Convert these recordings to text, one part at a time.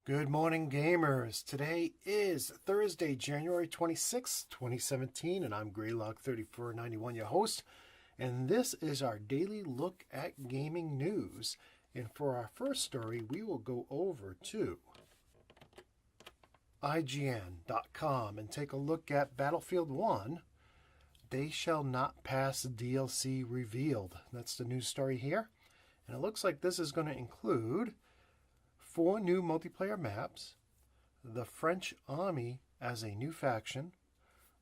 Good morning, gamers. Today is Thursday, January 26th, 2017, and I'm Greylock3491, your host. And this is our daily look at gaming news. And for our first story, we will go over to IGN.com and take a look at Battlefield 1. They shall not pass DLC revealed. That's the news story here. And it looks like this is going to include 4 new multiplayer maps, the French army as a new faction,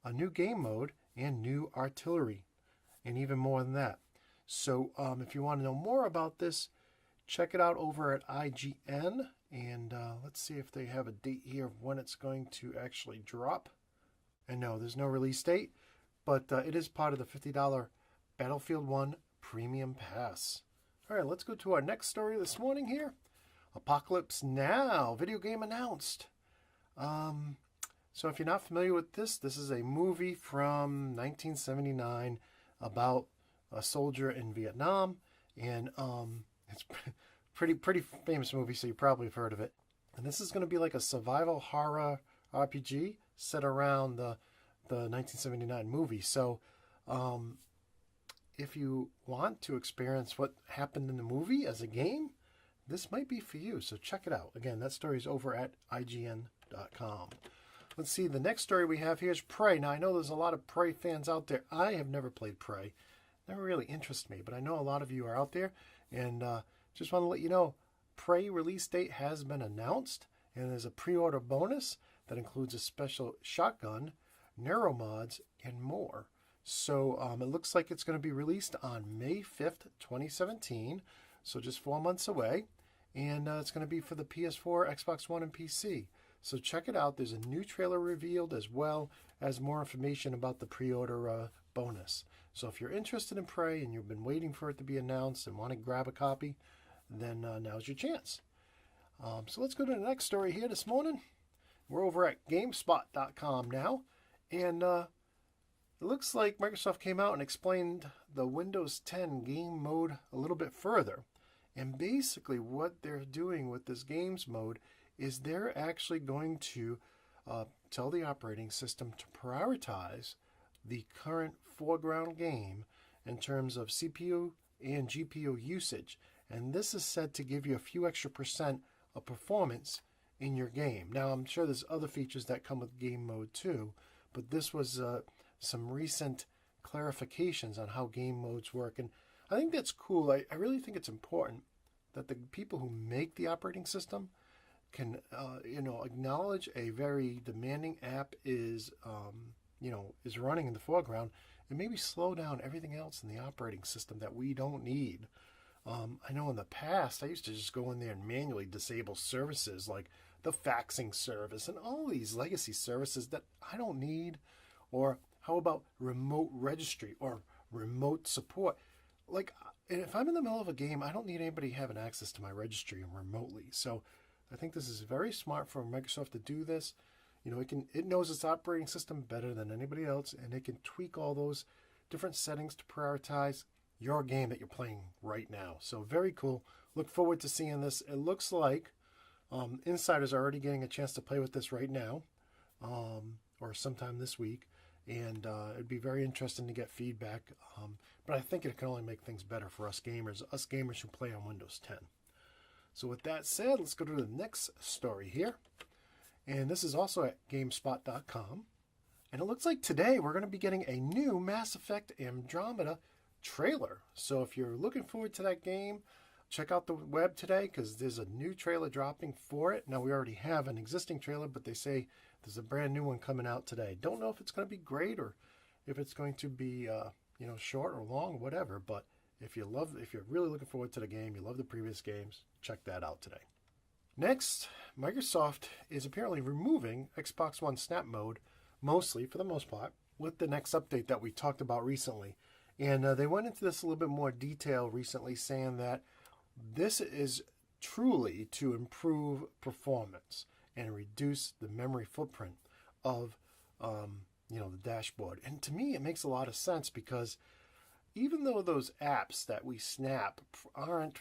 a new game mode, and new artillery, and even more than that. So if you want to know more about this, check it out over at IGN, and let's see if they have a date here of when it's going to actually drop. And no, there's no release date, but it is part of the $50 Battlefield 1 Premium Pass. All right, let's go to our next story this morning here. Apocalypse Now, video game announced. So if you're not familiar with this is a movie from 1979 about a soldier in Vietnam, and it's pretty famous movie, so you probably have heard of it. And this is going to be like a survival horror RPG set around the 1979 movie. So if you want to experience what happened in the movie as a game, this might be for you, so check it out. Again, that story is over at IGN.com. Let's see, the next story we have here is Prey. Now, I know there's a lot of Prey fans out there. I have never played Prey. Never really interests me, but I know a lot of you are out there. And just want to let you know, Prey release date has been announced, and there's a pre-order bonus that includes a special shotgun, neuromods, and more. So it looks like it's going to be released on May 5th, 2017, so just 4 months away. And it's going to be for the PS4, Xbox One, and PC. So check it out. There's a new trailer revealed as well as more information about the pre-order bonus. So if you're interested in Prey and you've been waiting for it to be announced and want to grab a copy, then now's your chance. So let's go to the next story here this morning. We're over at GameSpot.com now. And it looks like Microsoft came out and explained the Windows 10 game mode a little bit further. And basically what they're doing with this games mode is they're actually going to tell the operating system to prioritize the current foreground game in terms of CPU and GPU usage. And this is said to give you a few extra percent of performance in your game. Now, I'm sure there's other features that come with game mode too, but this was some recent clarifications on how game modes work. And I think that's cool. I really think it's important that the people who make the operating system can, acknowledge a very demanding app is running in the foreground, and maybe slow down everything else in the operating system that we don't need. I know in the past, I used to just go in there and manually disable services like the faxing service and all these legacy services that I don't need. Or how about remote registry or remote support? Like, if I'm in the middle of a game, I don't need anybody having access to my registry remotely. So I think this is very smart for Microsoft to do this. You know, it knows its operating system better than anybody else, and it can tweak all those different settings to prioritize your game that you're playing right now. So very cool. Look forward to seeing this. It looks like insiders are already getting a chance to play with this right now, or sometime this week. And it'd be very interesting to get feedback. But I think it can only make things better for us gamers who play on Windows 10. So with that said, let's go to the next story here. And this is also at GameSpot.com. And it looks like today we're going to be getting a new Mass Effect Andromeda trailer. So if you're looking forward to that game, check out the web today because there's a new trailer dropping for it. Now, we already have an existing trailer, but they say there's a brand new one coming out today. Don't know if it's going to be great or if it's going to be short or long, whatever. But if you're really looking forward to the game, you love the previous games, check that out today. Next, Microsoft is apparently removing Xbox One Snap Mode, mostly for the most part, with the next update that we talked about recently. And they went into this a little bit more detail recently, saying that this is truly to improve performance and reduce the memory footprint of the dashboard. And to me, it makes a lot of sense because even though those apps that we snap aren't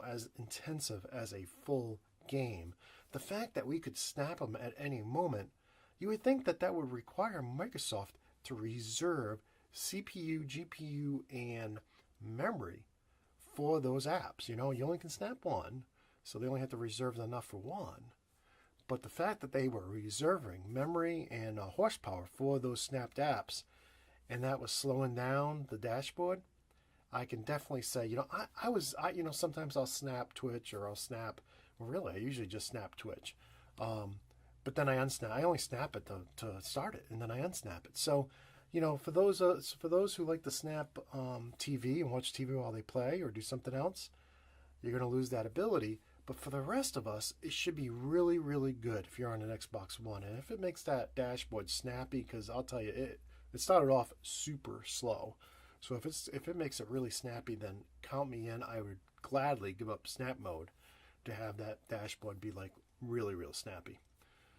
as intensive as a full game, the fact that we could snap them at any moment, you would think that that would require Microsoft to reserve CPU, GPU, and memory for those apps. You know, you only can snap one, so they only have to reserve enough for one. But the fact that they were reserving memory and horsepower for those snapped apps, and that was slowing down the dashboard, I can definitely say, you know, you know, sometimes I'll snap Twitch or I'll snap, well, really, I usually just snap Twitch. But then I unsnap. I only snap it to start it, and then I unsnap it. So, you know, for those who like to snap TV and watch TV while they play or do something else, you're going to lose that ability. But for the rest of us, it should be really, really good if you're on an Xbox One. And if it makes that dashboard snappy, because I'll tell you, it started off super slow. So if it makes it really snappy, then count me in. I would gladly give up snap mode to have that dashboard be like really, real snappy.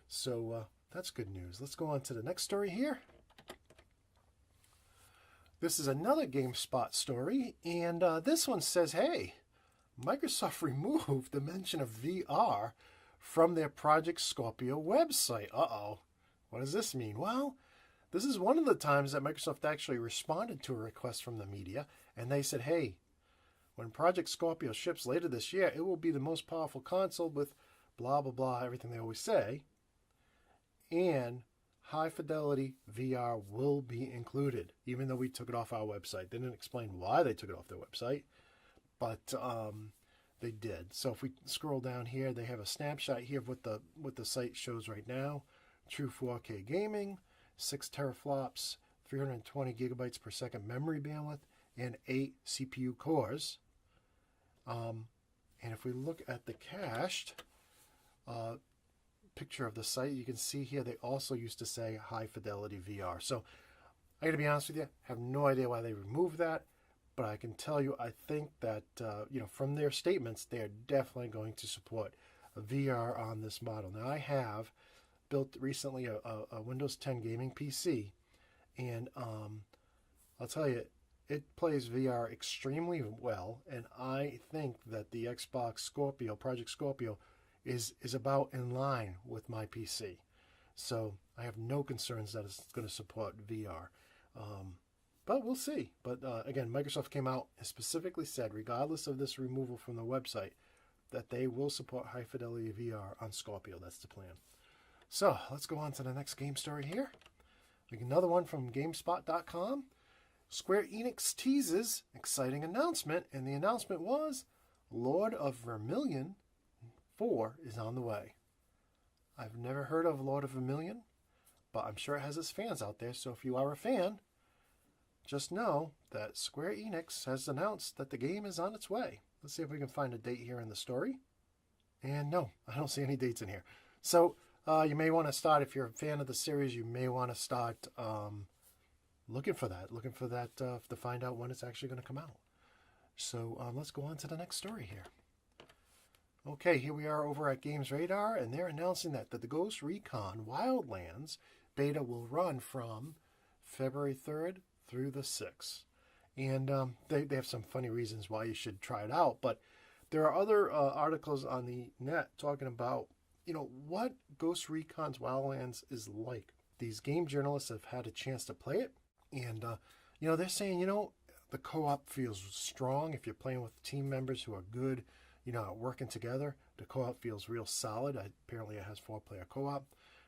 So that's good news. Let's go on to the next story here. This is another GameSpot story, and this one says, hey, Microsoft removed the mention of VR from their Project Scorpio website. Uh-oh. What does this mean? Well, this is one of the times that Microsoft actually responded to a request from the media, and they said, hey, when Project Scorpio ships later this year, it will be the most powerful console with blah, blah, blah, everything they always say, and high fidelity VR will be included, even though we took it off our website. They didn't explain why they took it off their website, but they did. So if we scroll down here, they have a snapshot here of what the site shows right now. True 4K gaming, 6 teraflops, 320 gigabytes per second memory bandwidth, and 8 CPU cores. And if we look at the cached picture of the site, you can see here they also used to say high fidelity VR. So I got to be honest with you, I have no idea why they removed that. But I can tell you, I think that, you know, from their statements, they are definitely going to support VR on this model. Now, I have built recently a Windows 10 gaming PC, and I'll tell you, it plays VR extremely well, and I think that the Xbox Scorpio, Project Scorpio, is about in line with my PC. So I have no concerns that it's going to support VR. But we'll see. But again, Microsoft came out and specifically said, regardless of this removal from the website, that they will support high fidelity VR on Scorpio. That's the plan. So let's go on to the next game story here. Another one from GameSpot.com. Square Enix teases exciting announcement, and the announcement was Lord of Vermillion 4 is on the way. I've never heard of Lord of Vermillion, but I'm sure it has its fans out there. So if you are a fan, just know that Square Enix has announced that the game is on its way. Let's see if we can find a date here in the story. And no, I don't see any dates in here. So you may want to start, if you're a fan of the series, you may want to start looking for that to find out when it's actually going to come out. So let's go on to the next story here. Okay, here we are over at Games Radar, and they're announcing that the Ghost Recon Wildlands beta will run from February 3rd through the 6th. And they have some funny reasons why you should try it out, but there are other articles on the net talking about, you know, what Ghost Recon's Wildlands is like. These game journalists have had a chance to play it, and, you know, they're saying, you know, the co-op feels strong. If you're playing with team members who are good, you know, working together, the co-op feels real solid. Apparently it has 4-player co-op.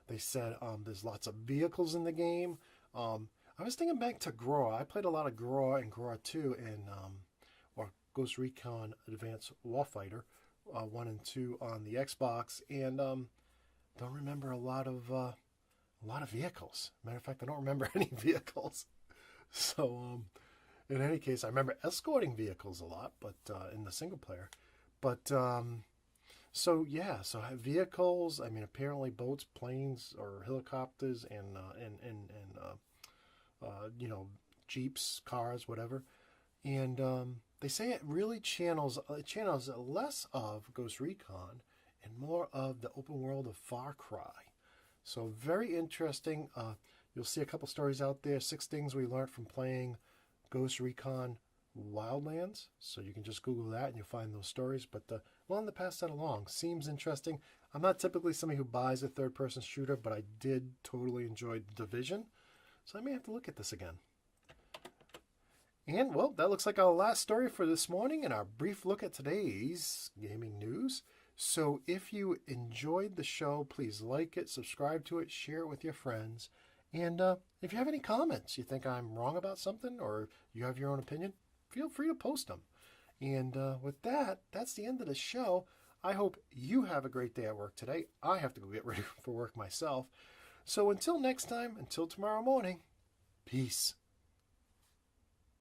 They said there's lots of vehicles in the game. I was thinking back to GRAW. I played a lot of GRAW and GRAW 2 or Ghost Recon Advanced Warfighter 1 and 2 on the Xbox, and don't remember a lot of vehicles. Matter of fact, I don't remember any vehicles. So in any case, I remember escorting vehicles a lot, but in the single player. But so yeah, so vehicles. I mean, apparently boats, planes, or helicopters, and you know, jeeps, cars, whatever. And they say it really channels less of Ghost Recon and more of the open world of Far Cry. So very interesting. You'll see a couple stories out there. 6 things we learned from playing Ghost Recon Wildlands. So you can just Google that and you'll find those stories. But wanted to pass that along. Seems interesting. I'm not typically somebody who buys a third-person shooter, but I did totally enjoy The Division. So I may have to look at this again. And, well, that looks like our last story for this morning and our brief look at today's gaming news. So if you enjoyed the show, please like it, subscribe to it, share it with your friends. And if you have any comments, you think I'm wrong about something, or you have your own opinion, feel free to post them. And with that, that's the end of the show. I hope you have a great day at work today. I have to go get ready for work myself. So until next time, until tomorrow morning, peace.